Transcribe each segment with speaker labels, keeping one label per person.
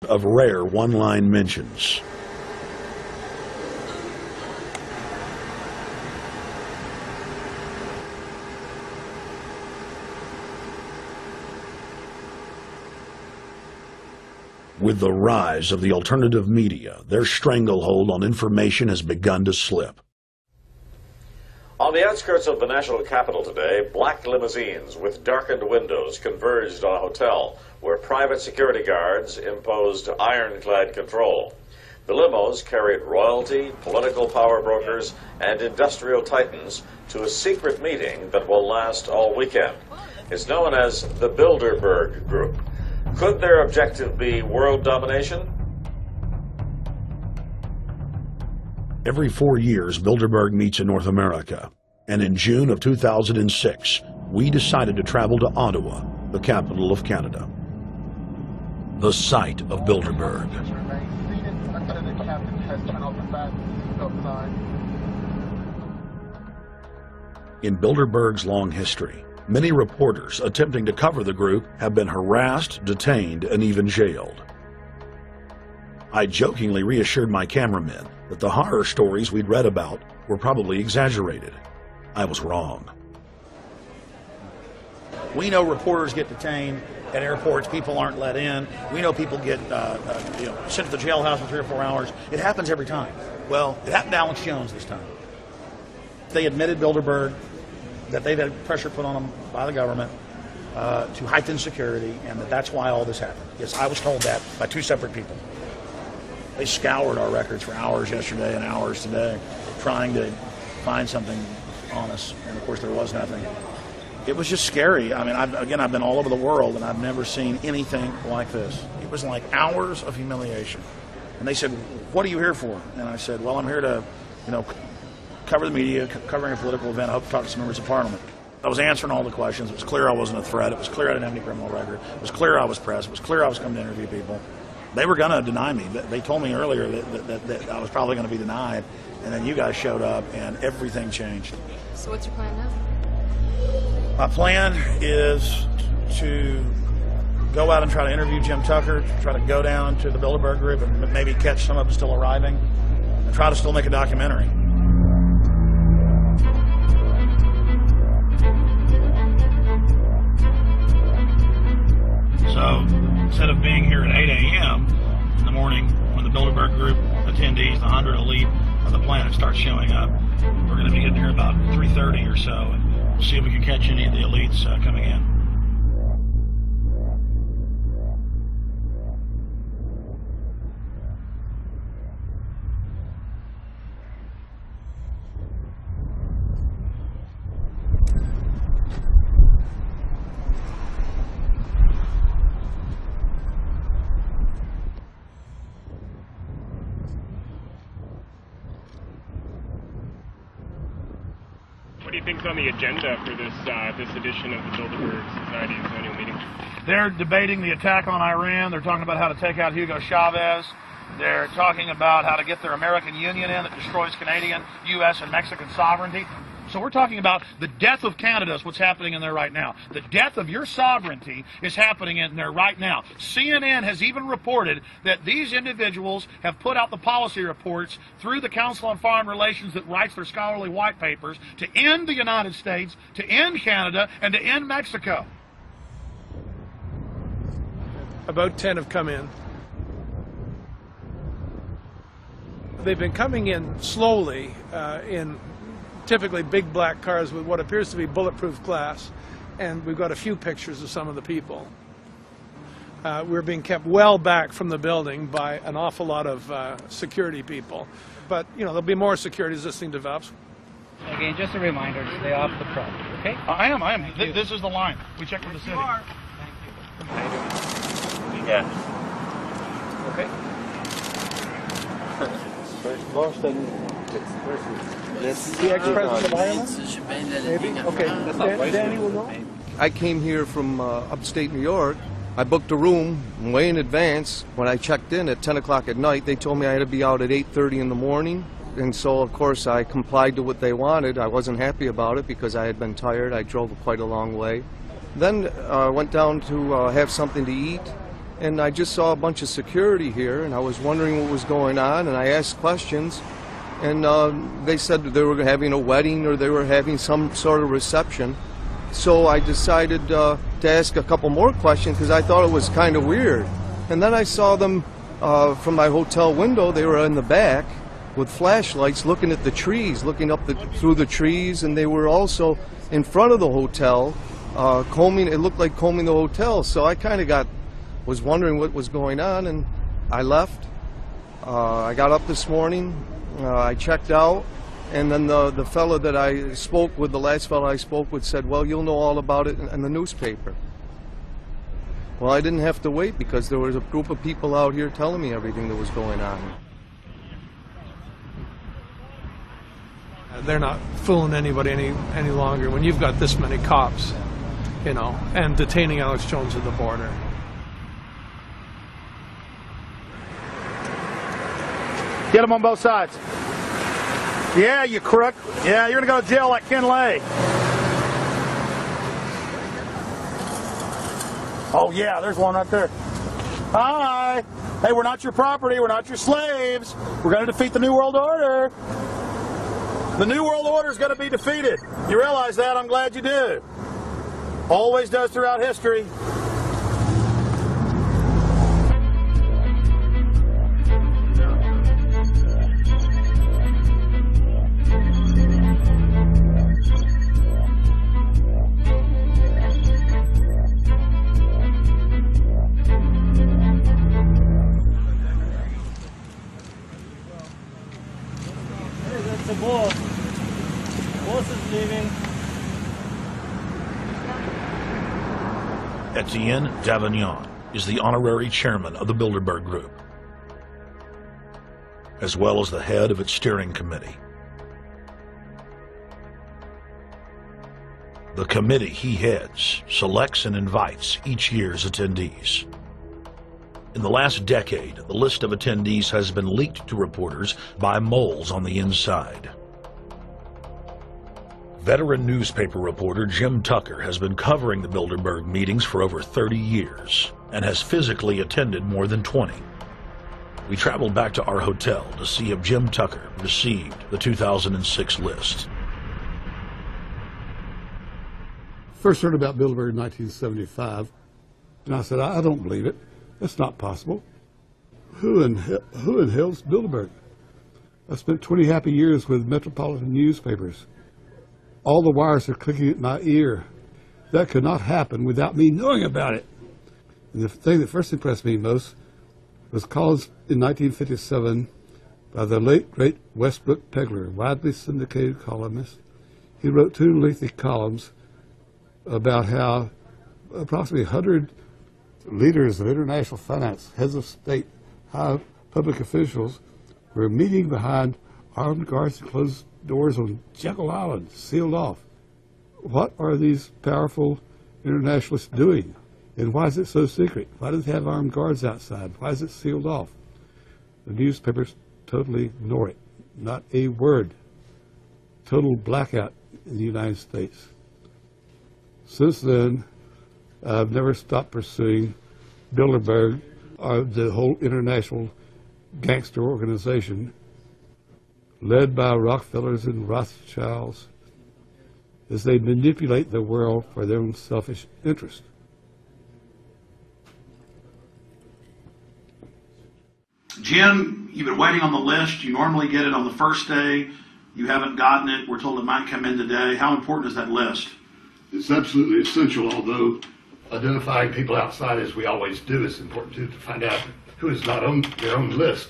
Speaker 1: of rare one-line mentions. With the rise of the alternative media, their stranglehold on information has begun to slip.
Speaker 2: On the outskirts of the national capital today, black limousines with darkened windows converged on a hotel where private security guards imposed ironclad control. The limos carried royalty, political power brokers, and industrial titans to a secret meeting that will last all weekend. It's known as the Bilderberg Group. Could their objective be world domination?
Speaker 1: Every 4 years, Bilderberg meets in North America, and in June of 2006, we decided to travel to Ottawa, the capital of Canada. The site of Bilderberg. In Bilderberg's long history, many reporters attempting to cover the group have been harassed, detained, and even jailed. I jokingly reassured my cameramen that the horror stories we'd read about were probably exaggerated. I was wrong.
Speaker 3: We know reporters get detained at airports, people aren't let in. We know people get sent to the jailhouse for 3 or 4 hours. It happens every time. Well, it happened to Alex Jones this time. They admitted Bilderberg that they've had pressure put on them by the government to heighten security, and that's why all this happened. Yes, I was told that by 2 separate people. They scoured our records for hours yesterday and hours today, trying to find something on us, and of course there was nothing. It was just scary. I mean, I've been all over the world, and I've never seen anything like this. It was like hours of humiliation. And they said, "What are you here for?" And I said, "Well, I'm here to, cover the media, covering a political event. I hope to talk to some members of Parliament." I was answering all the questions. It was clear I wasn't a threat. It was clear I didn't have any criminal record. It was clear I was pressed. It was clear I was coming to interview people. They were going to deny me. They told me earlier that I was probably going to be denied, and then you guys showed up, and everything changed.
Speaker 4: So what's your plan now?
Speaker 3: My plan is to go out and try to interview Jim Tucker, try to go down to the Bilderberg Group and maybe catch some of them still arriving, and try to still make a documentary. So instead of being here at 8 a.m. in the morning when the Bilderberg Group attendees, the 100 elite of the planet, start showing up, we're going to be getting here about 3:30 or so, and we'll see if we can catch any of the elites coming in.
Speaker 5: What do you think is on the agenda for this edition of the Bilderberg Society's annual meeting?
Speaker 3: They're debating the attack on Iran. They're talking about how to take out Hugo Chavez. They're talking about how to get their American Union in that destroys Canadian, U.S., and Mexican sovereignty. So we're talking about the death of Canada is what's happening in there right now. The death of your sovereignty is happening in there right now. CNN has even reported that these individuals have put out the policy reports through the Council on Foreign Relations that writes their scholarly white papers to end the United States, to end Canada, and to end Mexico.
Speaker 6: About 10 have come in. They've been coming in slowly in typically big black cars with what appears to be bulletproof glass, and we've got a few pictures of some of the people. We're being kept well back from the building by an awful lot of security people, but there'll be more security as this thing develops.
Speaker 7: Again, just a reminder to stay off the front, okay?
Speaker 3: I am. This is the line. We checked with the city.
Speaker 7: Thank you. How you doing?
Speaker 5: Yeah.
Speaker 7: Okay.
Speaker 6: The ex-president of Ireland? Maybe? Okay. Danny will know.
Speaker 8: I came here from upstate New York. I booked a room way in advance. When I checked in at 10 o'clock at night, they told me I had to be out at 8:30 in the morning. And so, of course, I complied to what they wanted. I wasn't happy about it because I had been tired. I drove quite a long way. Then I went down to have something to eat. and I just saw a bunch of security here, and I was wondering what was going on, and I asked questions, and they said they were having a wedding or they were having some sort of reception. So I decided to ask a couple more questions because I thought it was kind of weird. And then I saw them from my hotel window. They were in the back with flashlights looking at the trees, looking up through the trees, and they were also in front of the hotel combing. It looked like combing the hotel. So I kind of was wondering what was going on, and I left. I got up this morning. I checked out. And then the fellow that I spoke with, the last fellow I spoke with, said, well, you'll know all about it in the newspaper. Well, I didn't have to wait because there was a group of people out here telling me everything that was going on.
Speaker 6: They're not fooling anybody any longer when you've got this many cops, you know, and detaining Alex Jones at the border.
Speaker 3: Get them on both sides. Yeah, you crook. Yeah, you're going to go to jail like Ken Lay. Oh, yeah, there's one right there. Hi. Hey, we're not your property. We're not your slaves. We're going to defeat the New World Order. The New World Order is going to be defeated. You realize that? I'm glad you do. Always does throughout history.
Speaker 4: The boss. Boss is leaving.
Speaker 1: Etienne Davignon is the honorary chairman of the Bilderberg Group, as well as the head of its steering committee. The committee he heads selects and invites each year's attendees. In the last decade, the list of attendees has been leaked to reporters by moles on the inside. Veteran newspaper reporter Jim Tucker has been covering the Bilderberg meetings for over 30 years and has physically attended more than 20. We traveled back to our hotel to see if Jim Tucker received the 2006 list.
Speaker 9: First heard about Bilderberg in 1975, and I said, I don't believe it. That's not possible. Who in hell's Bilderberg? I spent 20 happy years with metropolitan newspapers. All the wires are clicking at my ear. That could not happen without me knowing about it. And the thing that first impressed me most was columns in 1957 by the late, great Westbrook Pegler, widely syndicated columnist. He wrote 2 lengthy columns about how approximately 100 leaders of international finance, heads of state, high public officials were meeting behind armed guards and closed doors on Jekyll Island, sealed off. What are these powerful internationalists doing? And why is it so secret? Why do they have armed guards outside? Why is it sealed off? The newspapers totally ignore it. Not a word. Total blackout in the United States. Since then, I've never stopped pursuing Bilderberg, the whole international gangster organization led by Rockefellers and Rothschilds as they manipulate the world for their own selfish interest.
Speaker 1: Jim, you've been waiting on the list. You normally get it on the first day. You haven't gotten it. We're told it might come in today. How important is that list?
Speaker 9: It's absolutely essential, although identifying people outside, as we always do, is important too, to find out who is not on their own list.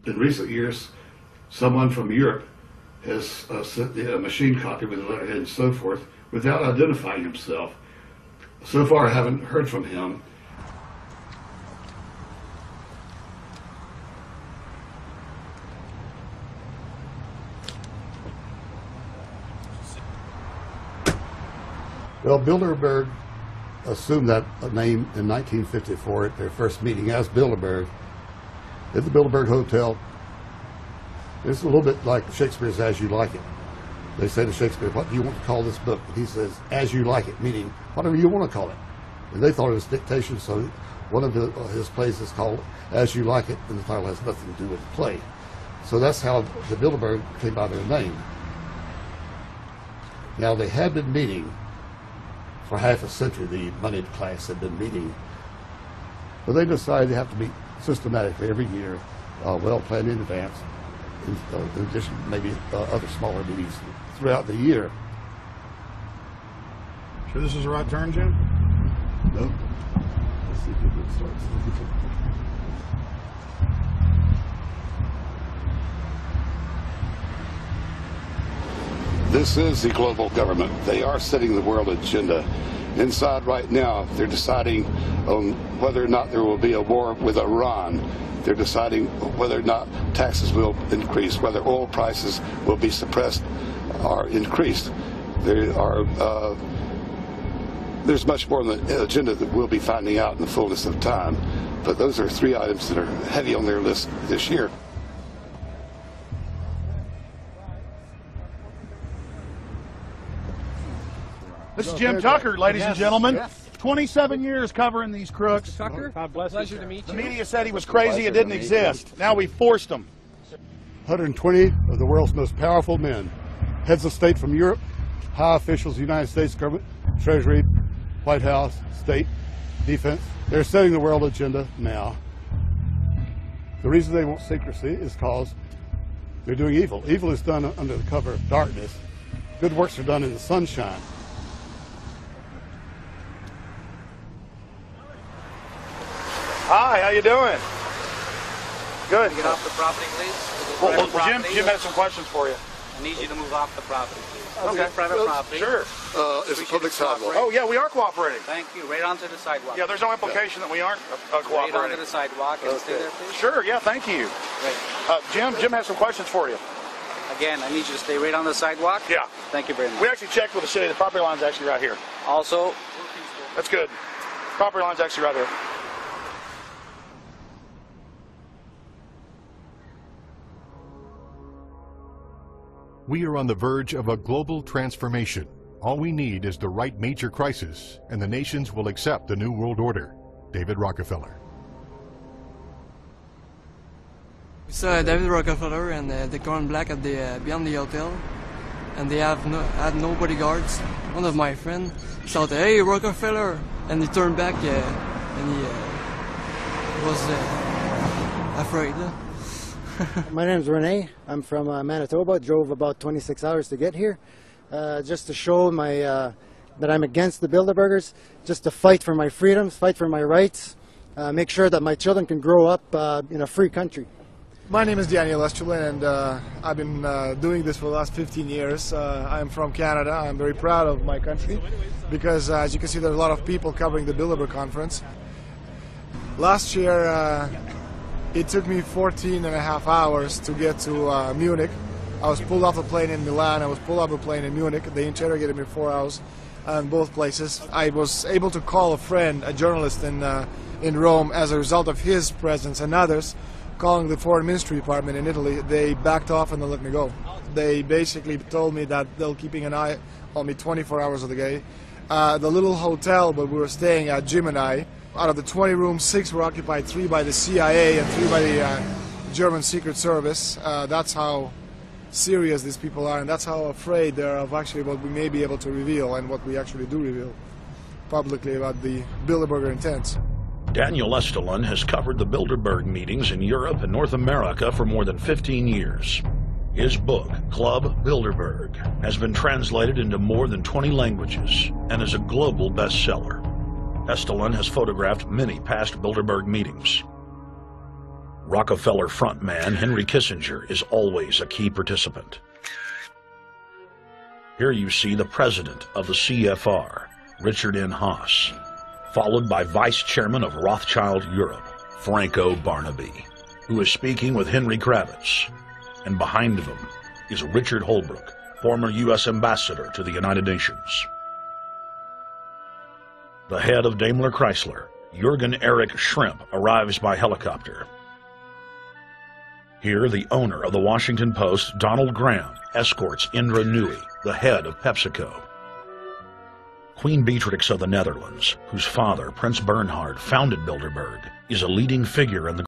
Speaker 9: In recent years, someone from Europe has sent a machine copy with a letterhead and so forth without identifying himself. So far, I haven't heard from him. Well, Bilderberg assumed that name in 1954 at their first meeting as Bilderberg at the Bilderberg Hotel. It's a little bit like Shakespeare's As You Like It. They say to Shakespeare, what do you want to call this book? And he says, As You Like It, meaning whatever you want to call it. And they thought it was dictation, so One of his plays is called As You Like It, and the title has nothing to do with the play. So that's how the Bilderberg came by their name. Now, they had been meeting for half a century. The moneyed class had been meeting, but they decided they have to meet systematically every year, well planned in advance, in addition to maybe other smaller meetings throughout the year.
Speaker 3: Sure this is the right turn, Jim?
Speaker 9: No. Let's see if it starts.
Speaker 10: This is the global government. They are setting the world agenda. Inside right now, they're deciding on whether or not there will be a war with Iran. They're deciding whether or not taxes will increase, whether oil prices will be suppressed or increased. There's much more on the agenda that we'll be finding out in the fullness of time. But those are 3 items that are heavy on their list this year.
Speaker 3: This is Jim Tucker, ladies and gentlemen. 27 years covering these crooks.
Speaker 7: Tucker, pleasure to meet you.
Speaker 3: The media said he was crazy, it didn't exist. Now we forced him.
Speaker 9: 120 of the world's most powerful men, heads of state from Europe, high officials of the United States government, Treasury, White House, state, defense. They're setting the world agenda now. The reason they want secrecy is because they're doing evil. Evil is done under the cover of darkness. Good works are done in the sunshine.
Speaker 3: Hi, how you doing? Good.
Speaker 7: Get off the property, please.
Speaker 3: Well, Jim has some questions for you.
Speaker 7: I need you to move off the property, please.
Speaker 3: Okay.
Speaker 7: Private property.
Speaker 3: Sure.
Speaker 10: It's a public sidewalk.
Speaker 3: Oh, yeah, we are cooperating.
Speaker 7: Thank you. Right onto the sidewalk.
Speaker 3: Yeah, there's no implication that we aren't
Speaker 7: Right
Speaker 3: cooperating.
Speaker 7: onto the sidewalk and stay there, please.
Speaker 3: Sure, yeah, thank you.
Speaker 7: Right.
Speaker 3: Jim has some questions for you.
Speaker 7: Again, I need you to stay right on the sidewalk.
Speaker 3: Yeah.
Speaker 7: Thank you very much.
Speaker 3: We actually checked with the city. The property line's actually right here.
Speaker 7: Also,
Speaker 3: That's good. Property line's actually right here.
Speaker 11: We are on the verge of a global transformation. All we need is the right major crisis, and the nations will accept the New World Order. David Rockefeller.
Speaker 12: It's David Rockefeller and the Gordon Black at the beyond the hotel, and they had no bodyguards. One of my friends shouted, "Hey, Rockefeller!" and he turned back and he was afraid.
Speaker 13: My name's Rene. I'm from Manitoba. Drove about 26 hours to get here, just to show that I'm against the Bilderbergers, just to fight for my freedoms, fight for my rights, make sure that my children can grow up in a free country.
Speaker 14: My name is Daniel Estrelin, and I've been doing this for the last 15 years. I'm from Canada. I'm very proud of my country because, as you can see, there's a lot of people covering the Bilderberg conference. Last year, it took me 14 and a half hours to get to Munich. I was pulled off a plane in Milan. I was pulled off a plane in Munich. They interrogated me 4 hours in both places. I was able to call a friend, a journalist in Rome, as a result of his presence and others. Calling the Foreign Ministry Department in Italy, they backed off and they let me go. They basically told me that they'll keeping an eye on me 24 hours of the day. The little hotel where we were staying at, Jim and I, out of the 20 rooms, 6 were occupied, 3 by the CIA and 3 by the German Secret Service. That's how serious these people are, and that's how afraid they are of actually what we may be able to reveal and what we actually do reveal publicly about the Bilderberger intents.
Speaker 1: Daniel Estrelin has covered the Bilderberg meetings in Europe and North America for more than 15 years. His book, Club Bilderberg, has been translated into more than 20 languages and is a global bestseller. Estrelin has photographed many past Bilderberg meetings. Rockefeller frontman Henry Kissinger is always a key participant. Here you see the president of the CFR, Richard N. Haas, followed by Vice Chairman of Rothschild Europe, Franco Barnaby, who is speaking with Henry Kravitz. And behind him is Richard Holbrooke, former U.S. Ambassador to the United Nations. The head of Daimler Chrysler, Jürgen Erich Schrimp, arrives by helicopter. Here, the owner of the Washington Post, Donald Graham, escorts Indra Nooyi, the head of PepsiCo. Queen Beatrix of the Netherlands, whose father, Prince Bernhard, founded Bilderberg, is a leading figure in the